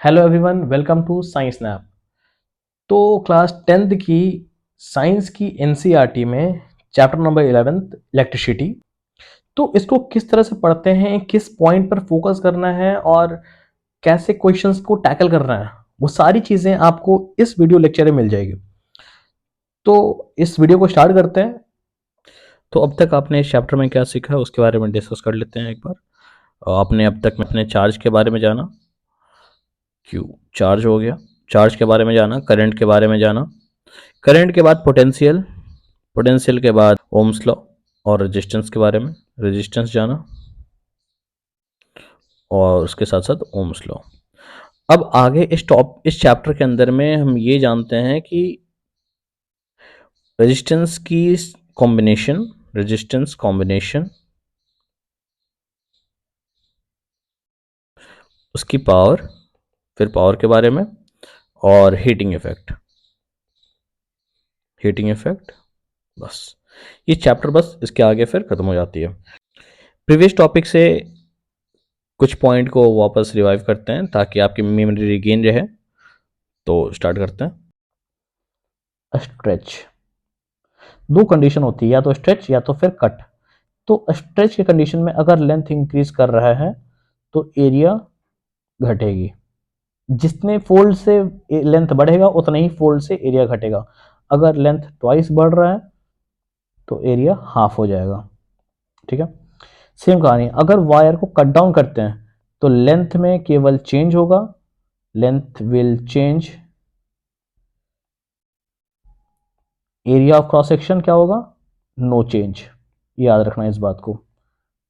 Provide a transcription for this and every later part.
Hello everyone, welcome to science nap. तो class 10th की science की एनसीईआरटी में चैप्टर नंबर 11th इलेक्ट्रिसिटी। तो इसको किस तरह से पढ़ते हैं, किस पॉइंट पर फोकस करना है और कैसे क्वेश्चंस को टैकल करना है, वो सारी चीज़ें आपको इस वीडियो लेक्चर में मिल जाएगी। तो इस वीडियो को स्टार्ट करते हैं। तो अब तक आपने इस चैप्टर में क्या सीखा है उसके बारे में डिस्कस कर लेते हैं एक बार। आपने अब तक अपने चार्ज के बारे में जाना, क्यों चार्ज हो गया, चार्ज के बारे में जाना, करंट के बारे में जाना, करंट के बाद पोटेंशियल, पोटेंशियल के बाद ओम्स लॉ और रेजिस्टेंस के बारे में, रेजिस्टेंस जाना और उसके साथ साथ ओम्स लॉ। अब आगे इस चैप्टर के अंदर में हम ये जानते हैं कि रेजिस्टेंस की कॉम्बिनेशन, रेजिस्टेंस कॉम्बिनेशन, उसकी पावर, फिर पावर के बारे में और हीटिंग इफेक्ट, हीटिंग इफेक्ट, बस ये चैप्टर बस इसके आगे फिर खत्म हो जाती है। प्रीवियस टॉपिक से कुछ पॉइंट को वापस रिवाइव करते हैं ताकि आपकी मेमोरी रिगेन रहे। तो स्टार्ट करते हैं। स्ट्रेच, दो कंडीशन होती है, या तो स्ट्रेच या तो फिर कट। तो स्ट्रेच के कंडीशन में अगर लेंथ इंक्रीज कर रहा है तो एरिया घटेगी, जितने फोल्ड से लेंथ बढ़ेगा उतना ही फोल्ड से एरिया घटेगा। अगर लेंथ ट्वाइस बढ़ रहा है तो एरिया हाफ हो जाएगा। ठीक है, सेम कहानी अगर वायर को कट डाउन करते हैं तो लेंथ में केवल चेंज होगा, length will change, area of cross section क्या होगा, नो चेंज। याद रखना इस बात को,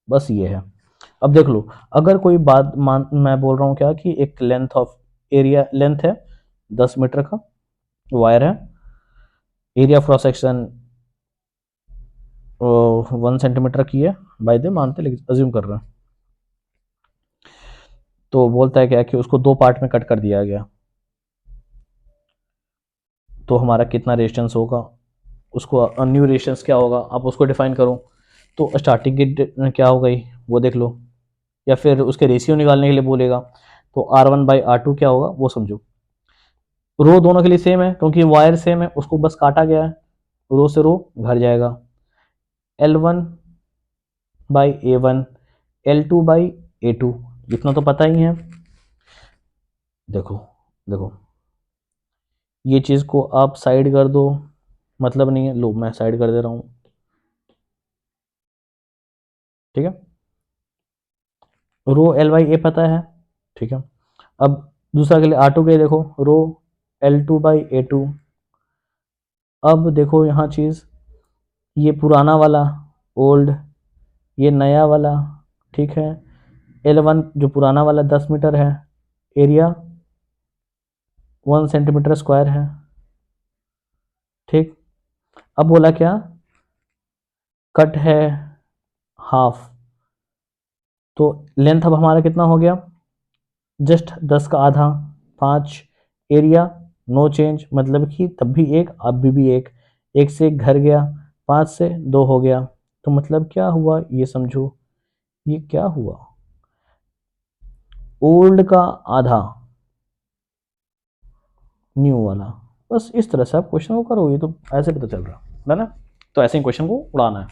बस ये है। अब देख लो, अगर कोई बात मैं बोल रहा हूँ क्या कि एक लेंथ ऑफ एरिया, लेंथ है 10 मीटर का वायर है, area of cross section 1 centimetre की है, बाय द मानते लेकिन अज्यूम कर रहे हैं। तो बोलता है क्या कि उसको दो पार्ट में कट कर दिया गया, तो हमारा कितना रेजिस्टेंस होगा, उसको न्यू रेजिस्टेंस क्या होगा, आप उसको डिफाइन करो। तो स्टार्टिंग की क्या हो गई वो देख लो, या फिर उसके रेशियो निकालने के लिए बोलेगा तो R1/R2 क्या होगा वो समझो। रो दोनों के लिए सेम है क्योंकि वायर सेम है, उसको बस काटा गया है, रो से रो भर जाएगा। L1/A1, L2/A2, इतना तो पता ही है। देखो देखो, ये चीज़ को आप साइड कर दो, मतलब नहीं है, लो मैं साइड कर दे रहा हूँ। ठीक है, रो L/A पता है। ठीक है, अब दूसरा के लिए R2 के लिए देखो, रो L2/A2। अब देखो यहाँ चीज़, ये पुराना वाला ओल्ड, ये नया वाला। ठीक है, L1 जो पुराना वाला 10 मीटर है, एरिया 1 सेंटीमीटर स्क्वायर है। ठीक, अब बोला क्या, कट है हाफ, तो लेंथ अब हमारा कितना हो गया, जस्ट 10 का आधा, 5। एरिया नो चेंज, मतलब कि तब भी एक अब भी एक, एक से एक घर गया, 5 से 2 हो गया। तो मतलब क्या हुआ ये समझो, ये क्या हुआ, ओल्ड का आधा, न्यू वाला। बस इस तरह से आप क्वेश्चन को करो, ये तो ऐसे पता चल रहा है ना। तो ऐसे ही क्वेश्चन को उड़ाना है।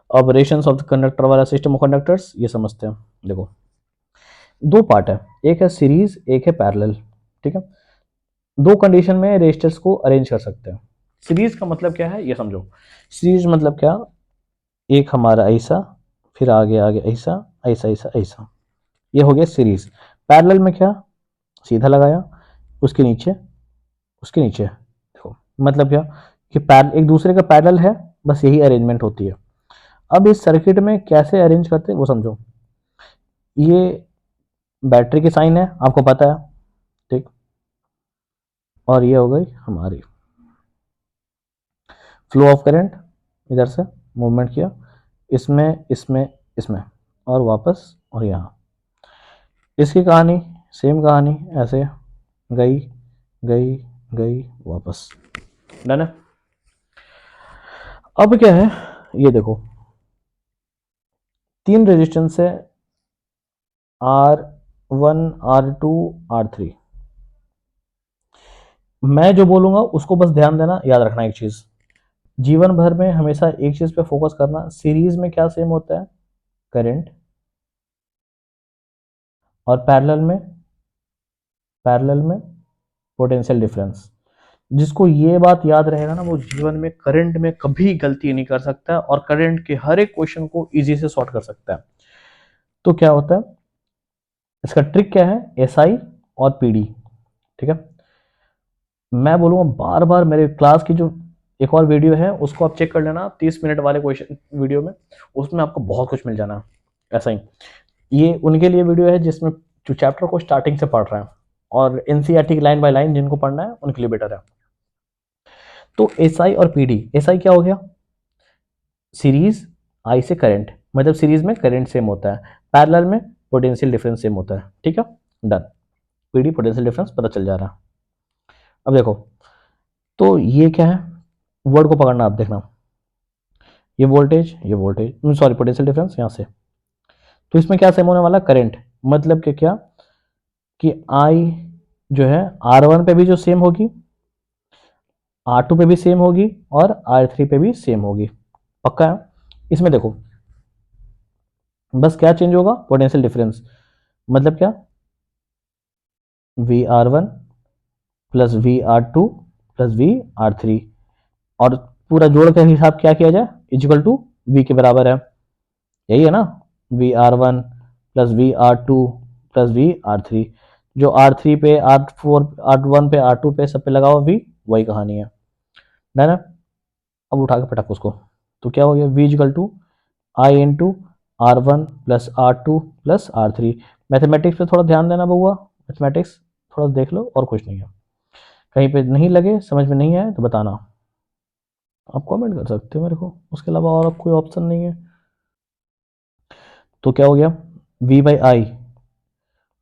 ऑपरेशंस ऑफ द कंडक्टर वाला सिस्टम ऑफ कंडक्टर्स ये समझते हैं। देखो दो पार्ट है, एक है सीरीज, एक है पैरेलल। ठीक है, दो कंडीशन में रेजिस्टर्स को अरेंज कर सकते हैं। सीरीज का मतलब क्या है ये समझो, सीरीज मतलब क्या, एक हमारा ऐसा, फिर आगे आगे ऐसा ऐसा ऐसा ऐसा, ये हो गया सीरीज। पैरेलल में क्या, सीधा लगाया, उसके नीचे, उसके नीचे, देखो मतलब क्या कि एक दूसरे का पैरेलल है, बस यही अरेंजमेंट होती है। अब इस सर्किट में कैसे अरेंज करते हैं वो समझो। ये बैटरी की साइन है, आपको पता है। ठीक, और ये हो गई हमारी फ्लो ऑफ करंट, इधर से मूवमेंट किया, इसमें इसमें इसमें और वापस और यहाँ। इसकी कहानी सेम कहानी, ऐसे गई गई गई वापस, डन है। अब क्या है ये देखो, तीन रेजिस्टेंस है, 1R2 R3। मैं जो बोलूंगा उसको बस ध्यान देना, याद रखना एक चीज, जीवन भर में हमेशा एक चीज पे फोकस करना। सीरीज में क्या सेम होता है? करंट। और पैरेलल में पोटेंशियल डिफरेंस। जिसको ये बात याद रहेगा ना, वो जीवन में करंट में कभी गलती नहीं कर सकता और करंट के हर एक क्वेश्चन को इजी से सॉल्व कर सकता है। तो क्या होता है इसका ट्रिक, क्या है? एसआई और पीडी। ठीक है, मैं बोलूँगा बार बार मेरे क्लास की जो एक और वीडियो है उसको आप चेक कर लेना, 30 मिनट वाले क्वेश्चन वीडियो में, उसमें आपको बहुत कुछ मिल जाना। ऐसा ही ये उनके लिए वीडियो है जिसमें जो चैप्टर को स्टार्टिंग से पढ़ रहे हैं, और एनसीईआरटी की लाइन बाय लाइन जिनको पढ़ना है उनके लिए बेटर है। तो एसआई और पीडी, एसआई क्या हो गया? सीरीज, आई से करंट, मतलब सीरीज में करंट सेम होता है, पैरेलल में पोटेंशियल डिफरेंस सेम होता है। ठीक है, डन। पीडी पोटेंशियल डिफरेंस पता चल जा रहा है। अब देखो, तो ये क्या है, वर्ड को पकड़ना, आप देखना, ये वोल्टेज सॉरी पोटेंशियल डिफरेंस यहाँ से। तो इसमें क्या सेम होने वाला? करंट। मतलब कि क्या कि आई जो है R1 पे भी जो सेम होगी, R2 पे भी सेम होगी और R3 पे भी सेम होगी। पक्का है? इसमें देखो बस क्या चेंज होगा? Potential difference. मतलब क्या? VR1 plus VR2 plus VR3, और पूरा जोड़ का हिसाब क्या किया जाए? इक्वल टू V के बराबर है, यही है ना? VR1 plus VR2 plus VR3, जो R3 पे R4 R1 पे R2 पे सब पे लगाओ V, वही कहानी है ना। अब उठा के पटक उसको, तो क्या हो गया? V equal to I into R1 plus R2 plus R3। Mathematics पे थोड़ा ध्यान देना बउआ, मैथमेटिक्स थोड़ा देख लो, और कुछ नहीं है। कहीं पे नहीं लगे, समझ में नहीं आए तो बताना, आप कमेंट कर सकते हो मेरे को, उसके अलावा और अब कोई ऑप्शन नहीं है। तो क्या हो गया? V by I.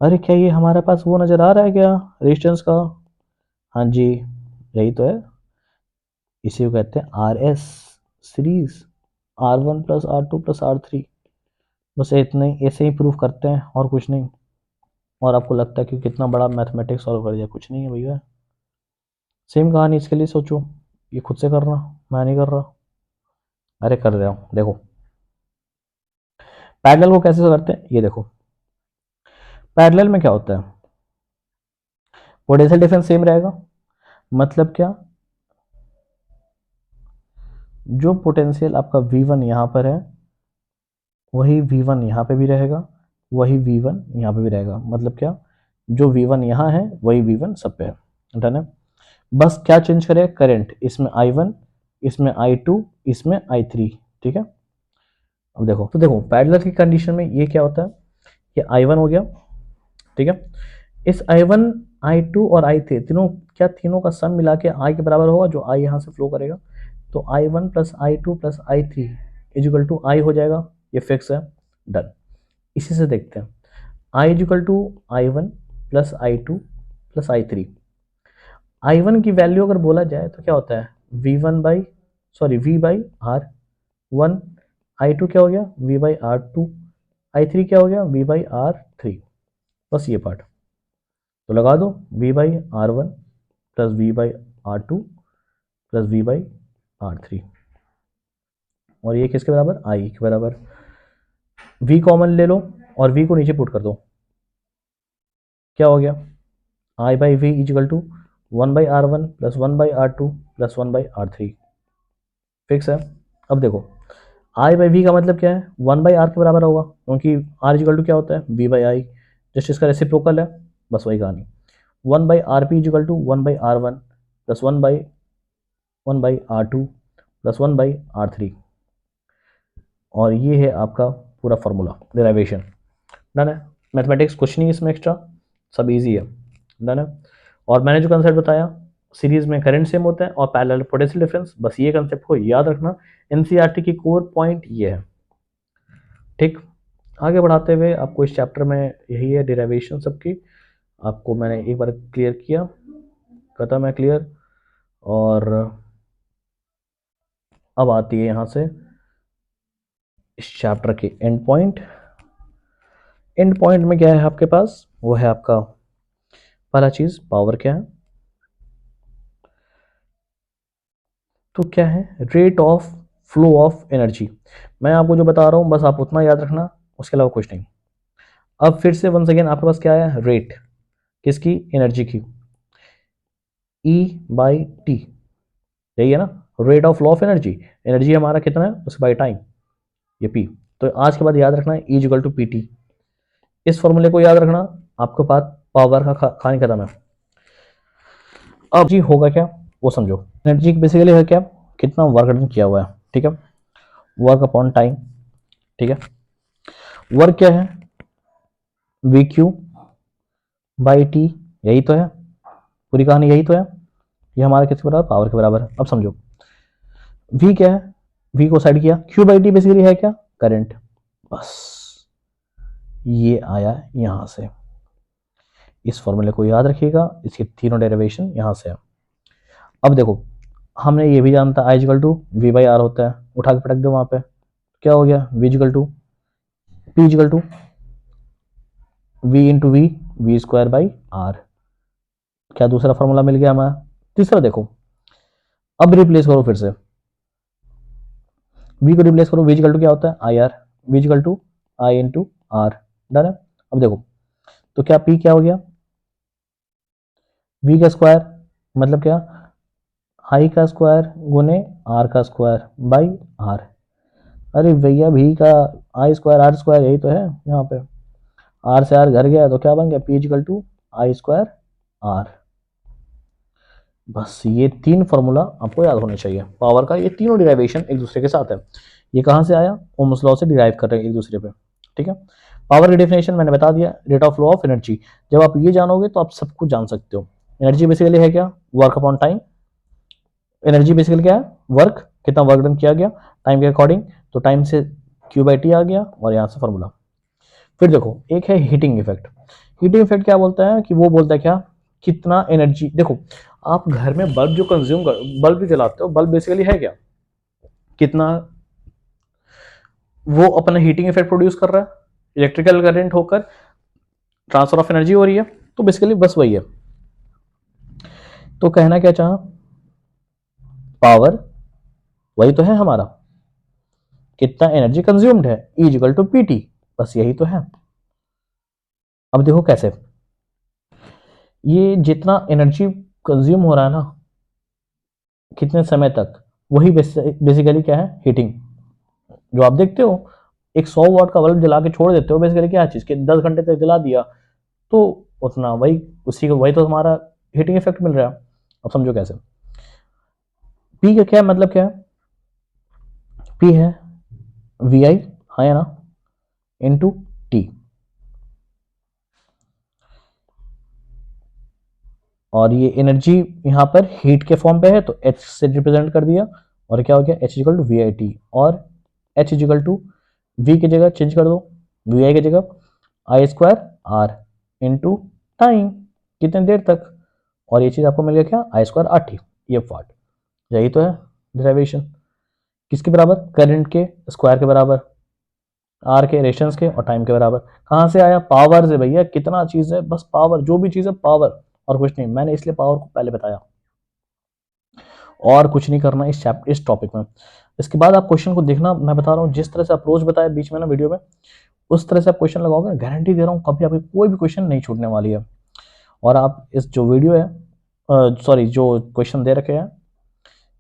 अरे क्या ये हमारे पास वो नज़र आ रहा है क्या, रेजिस्टेंस का? हाँ जी, यही तो है, इसी को कहते हैं R S, series, R1 plus R2 plus R3। बस इतना ही, ऐसे ही प्रूफ करते हैं और कुछ नहीं। और आपको लगता है कि कितना बड़ा मैथमेटिक्स सॉल्व कर दिया, कुछ नहीं है भैया। सेम कहानी इसके लिए सोचो, ये खुद से करना, मैं नहीं कर रहा। अरे कर रहा हूँ, देखो पैरेलल को कैसे करते हैं, ये देखो। पैरेलल में क्या होता है? पोटेंशियल डिफरेंस सेम रहेगा। मतलब क्या? जो पोटेंशियल आपका V1 यहाँ पर है, वही V1 यहाँ पे भी रहेगा, वही V1 यहाँ पे भी रहेगा। मतलब क्या? जो V1 यहाँ है वही V1 सब पे है। डन है। बस क्या चेंज करें? करंट, इसमें I1, इसमें I2, इसमें I3। ठीक है, अब देखो, तो देखो पैरेलल की कंडीशन में ये क्या होता है, ये I1 हो गया। ठीक है, इस I1, I2 और I3 तीनों, क्या तीनों का सम मिला के I के बराबर होगा, जो I यहाँ से फ्लो करेगा। तो I1 plus I2 plus I3 equal to I हो जाएगा, ये फिक्स है। डन। इसी से देखते हैं, I equal to I1 plus I2 plus I3। I1 की वैल्यू अगर बोला जाए तो क्या होता है? V1 by, sorry V by R one. I2 क्या हो गया? V by R2। I3 क्या हो गया? V by R3। बस ये पार्ट तो लगा दो, V by R1 plus V by R2 plus V by R3, और ये किसके बराबर? I के बराबर। V कॉमन ले लो और V को नीचे पुट कर दो, क्या हो गया? I by V equal to 1/R1 plus 1/R2 plus 1/R3। Fix है। अब देखो, I बाई V का मतलब क्या है? 1/R के बराबर होगा, क्योंकि R इजिकल टू क्या होता है? V बाई आई, जस्ट इसका रेसिप्रोकल है, बस वही कहानी। 1/RP is equal to 1/R1 plus 1/R2 plus 1/R3, और ये है आपका पूरा फॉर्मूला, डेरिवेशन। डन है। मैथमेटिक्स कुछ नहीं इसमें एक्स्ट्रा, सब इजी है। डन है। और मैंने जो कंसेप्ट बताया, सीरीज में करंट सेम होता है और पैरेलल पोटेंशियल डिफरेंस, बस ये कंसेप्ट को याद रखना। एनसीईआरटी की कोर पॉइंट ये है। ठीक, आगे बढ़ाते हुए आपको इस चैप्टर में यही है डेरिवेशन सबकी, आपको मैंने एक बार क्लियर किया, खत्म है क्लियर। और अब आती है यहाँ से इस चैप्टर के एंड पॉइंट, एंड पॉइंट में क्या है आपके पास, वो है आपका पहला चीज पावर क्या है, तो क्या है rate of flow of energy. मैं आपको जो बता रहा हूं बस आप उतना याद रखना, उसके अलावा कुछ नहीं। अब फिर से वंस अगेन आपके पास क्या है, रेट किसकी, एनर्जी की, E बाई टी, यही है ना, rate of law of energy. Energy हमारा कितना है उस बाई टाइम, ये पी। तो आज के बाद याद रखना है E equal to P T, इस फॉर्मूले को याद रखना। आपके पास पावर का कहानी खत्म है। अब जी होगा क्या वो समझो। एनर्जी बेसिकली है क्या, कितना वर्क डन किया हुआ है, ठीक है, वर्क अपॉन टाइम, ठीक है। वर्क क्या है, वी क्यू बाई टी, यही तो है, पूरी कहानी यही तो है। ये हमारा किसके बराबर, पावर के बराबर है। अब समझो वी क्या है, वी को साइड किया, क्यू बाई टी बेसिकली है क्या, करंट, बस ये आया यहां से। इस फॉर्मूले को याद रखिएगा, इसकी तीनों डेरिवेशन यहां से है। अब देखो हमने ये भी जानता I equal to V by R होता है, उठा के पटक दो वहां पे, क्या हो गया, V equal to P equal to V into V, V square by R. क्या दूसरा फॉर्मूला मिल गया हमारा। तीसरा देखो, अब रिप्लेस करो फिर से, वी को रिप्लेस करो, वी इक्वल टू क्या होता है, I R, V equal to I into R, done है। अब देखो तो क्या पी क्या हो गया, वी का स्क्वायर, मतलब क्या, आई का स्क्वायर गुने आर का स्क्वायर बाई आर। अरे भैया भी का आई स्क्वायर आर स्क्वायर यही तो है यहाँ पे, आर से आर घर गया तो क्या बन गया, P equal to I square R. बस ये तीन फॉर्मूला आपको याद होने चाहिए पावर का, ये तीनों डिराइवेशन एक दूसरे के साथ है। ये कहाँ से आया, ओम्स लॉ से डिराइव कर रहे हैं एक दूसरे पे, ठीक है। पावर की डेफिनेशन मैंने बता दिया, rate of law of energy. जब आप ये जानोगे तो आप सब कुछ जान सकते हो। एनर्जी बेसिकली है क्या, work upon time. Energy basically क्या है, वर्क, कितना वर्क डन किया गया टाइम के अकॉर्डिंग, तो टाइम से क्यू बाई टी आ गया और यहाँ से फॉर्मूला। फिर देखो एक है हीटिंग इफेक्ट। हीटिंग इफेक्ट क्या बोलता है कि वो बोलता है क्या, कितना एनर्जी, देखो आप घर में बल्ब जो कंज्यूम कर, बल्ब भी जलाते हो, बल्ब बेसिकली है क्या, कितना वो अपना हीटिंग इफेक्ट प्रोड्यूस कर रहा है, इलेक्ट्रिकल करंट होकर ट्रांसफर ऑफ एनर्जी हो रही है, तो बेसिकली बस वही है। तो कहना क्या चाहा, पावर वही तो है हमारा, कितना एनर्जी कंज्यूम्ड है, E equal to P T, बस यही तो है। अब देखो कैसे, ये जितना एनर्जी कंज्यूम हो रहा है ना, कितने समय तक, वही बेसिकली क्या है, हीटिंग। जो आप देखते हो एक 100 वाट का बल्ब जला के छोड़ देते हो, बेसिकली क्या चीज के 10 घंटे तक जला दिया, तो उतना वही, उसी को वही तो हमारा हीटिंग इफेक्ट मिल रहा है। अब समझो कैसे, पी का क्या मतलब क्या है, पी है वी आई, हाँ या ना, इंटू टी, और ये एनर्जी यहाँ पर हीट के फॉर्म पे है तो एच से रिप्रेजेंट कर दिया, और क्या हो गया H equal to V I T, और एच इक्वल टू वी की जगह चेंज कर दो, वी आई की जगह I square R into time, कितने देर तक, और ये चीज आपको मिल गया क्या, आई स्क्वायर आर टी, ये वाट, यही तो है डेरिवेशन। किसके बराबर, करंट के स्क्वायर के बराबर, आर के रेशंस के और टाइम के बराबर। कहाँ से आया, पावर से भैया, कितना चीज है, बस पावर, जो भी चीज है पावर और कुछ नहीं। मैंने इसलिए पावर को पहले बताया, और कुछ नहीं करना इस चैप्टर इस टॉपिक में। इसके बाद आप क्वेश्चन को देखना, मैं बता रहा हूँ जिस तरह से अप्रोच बताया बीच में ना वीडियो में, उस तरह से आप क्वेश्चन लगाओगे, गारंटी दे रहा हूँ कभी आपकी कोई भी क्वेश्चन नहीं छूटने वाली है। और आप इस जो वीडियो है, सॉरी जो क्वेश्चन दे रखे हैं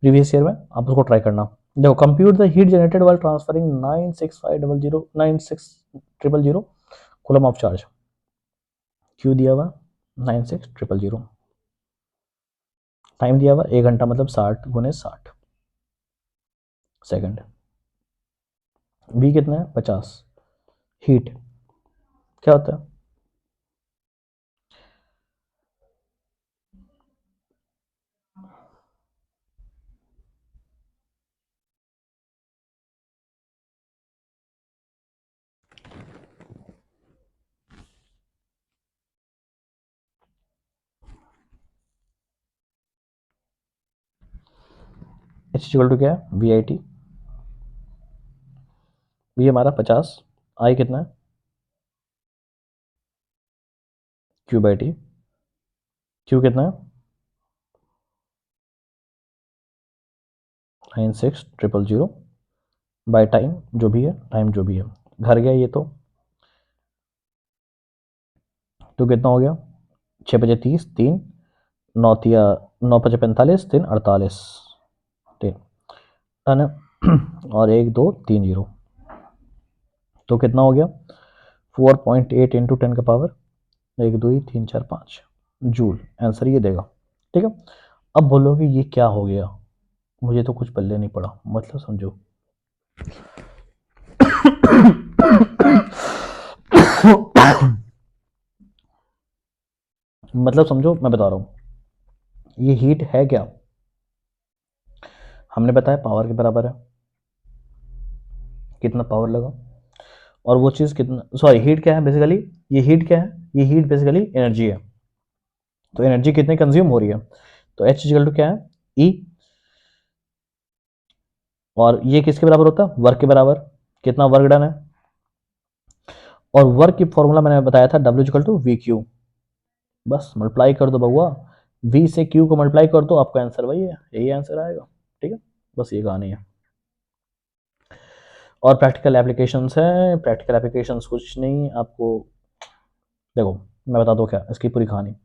प्रीवियस ईयर में, आप उसको ट्राई करना। देखो, compute the heat generated while transferring 96500 coulomb of charge, Q दिया हुआ 96000, टाइम दिया हुआ 1 घंटा, मतलब 60 × 60 सेकेंड, बी कितना है 50, हीट क्या होता है, एच इक्वल टू क्या है, वी आई टी, वी हमारा 50, आई कितना है Q/T, Q कितना है 96,000 बाय टाइम जो भी है, टाइम जो भी है, घर गया ये तो कितना हो गया 6 बजे 30, 3 9 तिया 9 5 45, 3 48, 3 डन है। और 1 2 3 0 तो कितना हो गया 4.8 इंटू 10 का पावर 1 2 3 4 5 जूल, आंसर ये देगा। ठीक है, अब बोलोगे ये क्या हो गया, मुझे तो कुछ पल्ले नहीं पड़ा, मतलब समझो। मतलब समझो, मैं बता रहा हूं ये हीट है क्या, हमने बताया पावर के बराबर है, कितना पावर लगा, और वो चीज़ कितना, सॉरी हीट क्या है बेसिकली, ये हीट क्या है, ये हीट बेसिकली एनर्जी है, तो एनर्जी कितनी कंज्यूम हो रही है, तो एच इक्वल टू क्या है ई, और ये किसके बराबर होता है वर्क के बराबर, कितना वर्क डन है, और वर्क की फॉर्मूला मैंने बताया था W equal to V Q, बस मल्टीप्लाई कर दो बउआ, वी से क्यू को मल्टीप्लाई कर दो, आपका आंसर वही है, यही आंसर आएगा। ठीक है, बस ये कहानी है। और प्रैक्टिकल एप्लीकेशंस हैं, प्रैक्टिकल एप्लीकेशंस कुछ नहीं आपको, देखो मैं बता दूं क्या इसकी पूरी कहानी,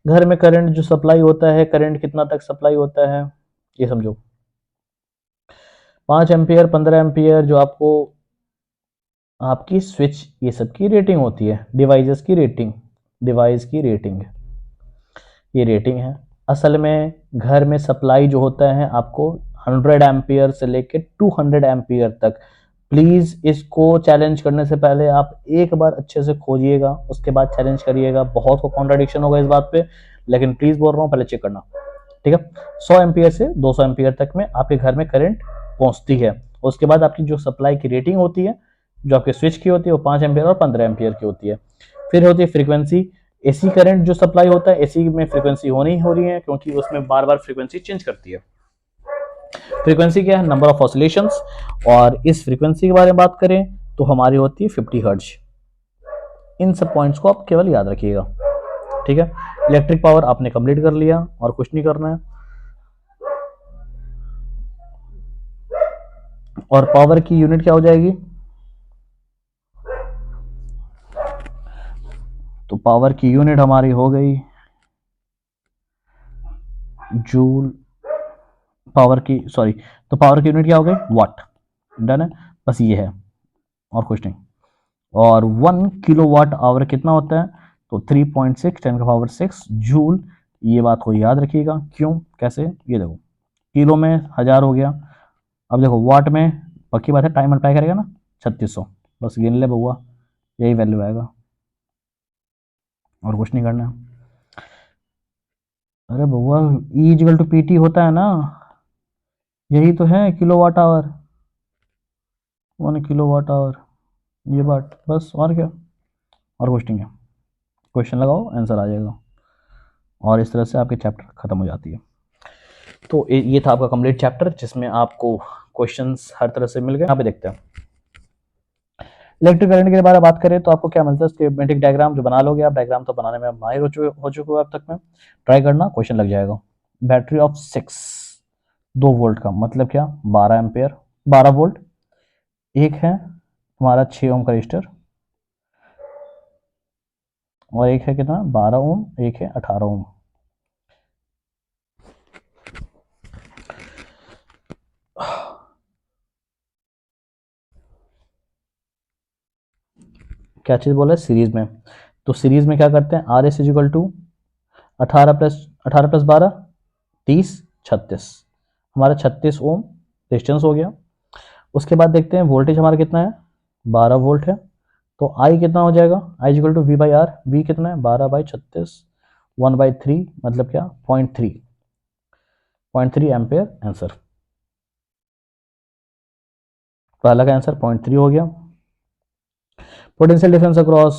घर में करंट जो सप्लाई होता है, करंट कितना तक सप्लाई होता है ये समझो, 5 एम्पियर 15 एम्पियर जो आपको आपकी स्विच ये सब की रेटिंग होती है, डिवाइसेस की रेटिंग, डिवाइस की रेटिंग, ये रेटिंग है। असल में घर में सप्लाई जो होता है आपको 100 एम्पियर से लेके 200 एम्पियर तक, प्लीज़ इसको चैलेंज करने से पहले आप एक बार अच्छे से खोजिएगा, उसके बाद चैलेंज करिएगा, बहुत को कॉन्ट्राडिक्शन होगा इस बात पे, लेकिन प्लीज़ बोल रहा हूँ पहले चेक करना। ठीक है, 100 एम्पियर से 200 एम्पियर तक में आपके घर में करंट पहुंचती है, उसके बाद आपकी जो सप्लाई की रेटिंग होती है, जो आपके स्विच की होती है वो 5 एम्पियर और 15 एम्पियर की होती है। फिर होती है फ्रीक्वेंसी, एसी करंट जो सप्लाई होता है, एसी में फ्रीक्वेंसी होनी हो रही है क्योंकि उसमें बार बार फ्रीक्वेंसी चेंज करती है। फ्रीक्वेंसी क्या है, नंबर ऑफ ऑसिलेशंस, और इस फ्रीक्वेंसी के बारे में बात करें तो हमारी होती है 50 हर्ट्ज। इन सब पॉइंट्स को आप केवल याद रखिएगा। ठीक है, इलेक्ट्रिक पावर आपने कंप्लीट कर लिया और कुछ नहीं करना है, और पावर की यूनिट क्या हो जाएगी, तो पावर की यूनिट हमारी हो गई जूल, पावर की सॉरी, तो पावर की यूनिट क्या हो गई वाट, डन है, बस ये है और कुछ नहीं। और 1 किलोवाट आवर कितना होता है, तो 3.6 10 का पावर 6 जूल, ये बात को याद रखिएगा। क्यों कैसे, ये देखो किलो में 1000 हो गया, अब देखो वाट में पक्की बात है टाइम मल्टीप्लाई करेगा ना 3600, बस गिन ले बउआ, यही वैल्यू आएगा और कुछ नहीं करना। अरे बउआ E equal to P T होता है ना, यही तो है किलोवाट आवर, 1 किलोवाट आवर, ये बात बस, और क्या, और कुछ नहीं है। क्वेश्चन लगाओ आंसर आ जाएगा, और इस तरह से आपके चैप्टर खत्म हो जाती है। तो ये था आपका कंप्लीट चैप्टर जिसमें आपको क्वेश्चंस हर तरह से मिल गए। यहाँ पे देखते हैं इलेक्ट्रिक करंट के बारे में बात करें तो आपको क्या मिलता है, स्कीमेटिक डायग्राम जो बना लोगे आप, डायग्राम तो बनाने में माहिर हो चुके हो अब तक में, ट्राई करना क्वेश्चन लग जाएगा। बैटरी ऑफ 6, 2 वोल्ट का मतलब क्या, 12 एम्पेयर, 12 वोल्ट, एक है हमारा 6 ओम का रजिस्टर, और एक है कितना 12 ओम, एक है 18 ओम। क्या चीज़ बोला है सीरीज में, तो सीरीज में क्या करते हैं, आर एस इजिकल टू 18 प्लस 12 30 36, हमारा 36 ओम रेजिस्टेंस हो गया। उसके बाद देखते हैं वोल्टेज हमारा कितना है, 12 वोल्ट है, तो आई कितना हो जाएगा, I equal to V by R, V कितना है 12/36, 1/3 मतलब क्या 0.3 आंसर, पहला का आंसर 0.3 हो गया। पोटेंशियल डिफरेंस अक्रॉस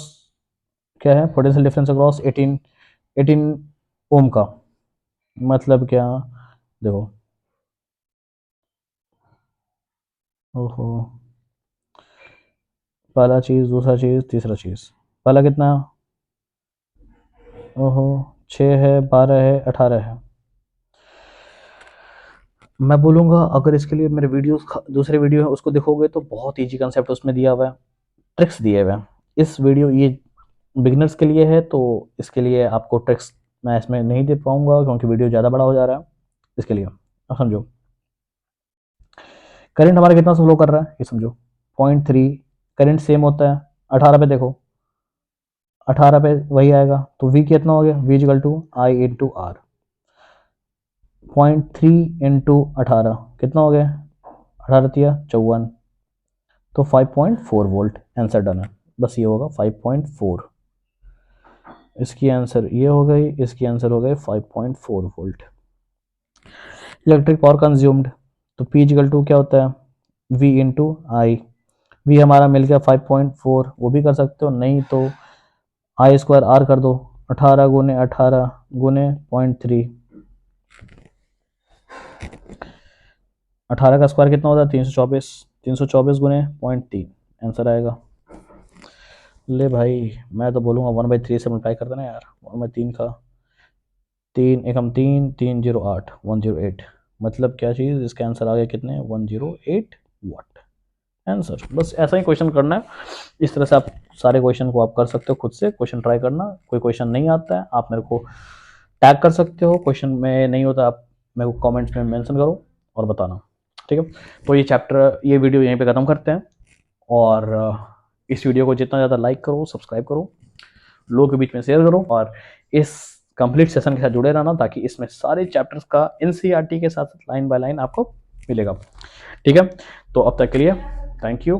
क्या है, पोटेंशियल डिफरेंस अक्रॉस 18 ओम का मतलब क्या, देखो ओहो, पहला चीज़ दूसरा चीज़ तीसरा चीज़, पहला कितना ओहो, 6 है, 12 है, 18 है। मैं बोलूँगा अगर इसके लिए मेरे वीडियोस दूसरे वीडियो है उसको देखोगे तो बहुत ईजी कंसेप्ट उसमें दिया हुआ है, ट्रिक्स दिए हुए हैं। इस वीडियो ये बिगिनर्स के लिए है, तो इसके लिए आपको ट्रिक्स मैं इसमें नहीं दे पाऊंगा क्योंकि वीडियो ज़्यादा बड़ा हो जा रहा है। इसके लिए अब समझो, करंट हमारा कितना फ्लो कर रहा है ये समझो, 0.3। करंट सेम होता है 18 पे, देखो 18 पे वही आएगा, तो वी कितना हो गया, V equal to I into R. 0.3 into 18 कितना हो गया, 18 × 54, तो 5.4 वोल्ट आंसर डन है। बस ये होगा 5.4, इसकी आंसर ये हो गई, इसकी आंसर हो गई 5.4 वोल्ट। इलेक्ट्रिक पावर कंज्यूम्ड, तो P इजिकल टू क्या होता है, V इंटू आई। वी हमारा मिल गया 5.4, वो भी कर सकते हो, नहीं तो आई स्क्वायर आर कर दो, 18 गुने 18 गुने 0.3, 18 का स्क्वायर कितना होता है 324, 324 गुने 0.3 आंसर आएगा। ले भाई, मैं तो बोलूँगा 1/3 से मल्टीप्लाई कर देना यार, 1/3 का 3 एकम 3, 308, 108, मतलब क्या चीज़, इसका आंसर आ गया कितने, 108 वाट आंसर। बस ऐसा ही क्वेश्चन करना है, इस तरह से आप सारे क्वेश्चन को आप कर सकते हो, खुद से क्वेश्चन ट्राई करना। कोई क्वेश्चन नहीं आता है आप मेरे को टैग कर सकते हो, क्वेश्चन में नहीं होता आप मेरे को कमेंट्स में मेंशन करो और बताना, ठीक है। तो ये चैप्टर, ये वीडियो यहीं पे ख़त्म करते हैं, और इस वीडियो को जितना ज़्यादा लाइक करो, सब्सक्राइब करो, लोगों के बीच में शेयर करो, और इस कंप्लीट सेशन के साथ जुड़े रहना, ताकि इसमें सारे चैप्टर्स का एनसीईआरटी के साथ लाइन बाय लाइन आपको मिलेगा, ठीक है। तो अब तक के लिए थैंक यू।